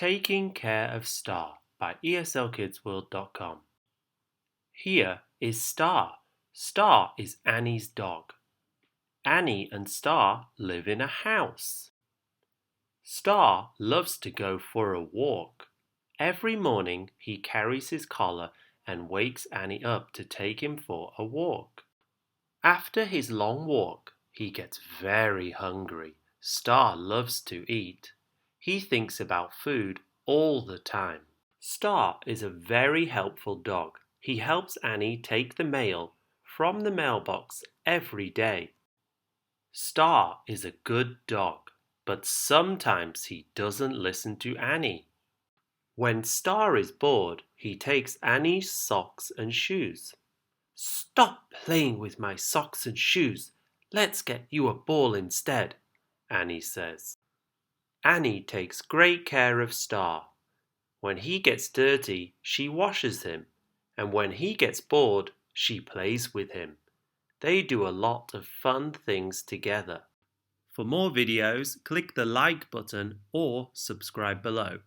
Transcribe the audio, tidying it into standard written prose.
Taking Care of Star by eslkidsworld.com. Here is Star. Star is Annie's dog. Annie and Star live in a house. Star loves to go for a walk. Every morning he carries his collar and wakes Annie up to take him for a walk. After his long walk, he gets very hungry. Star loves to eat. He thinks about food all the time. Star is a very helpful dog. He helps Annie take the mail from the mailbox every day. Star is a good dog, but sometimes he doesn't listen to Annie. When Star is bored, he takes Annie's socks and shoes. "Stop playing with my socks and shoes. Let's get you a ball instead," Annie says. Annie takes great care of Star. When he gets dirty, she washes him, and when he gets bored, she plays with him. They do a lot of fun things together. For more videos, click the like button or subscribe below.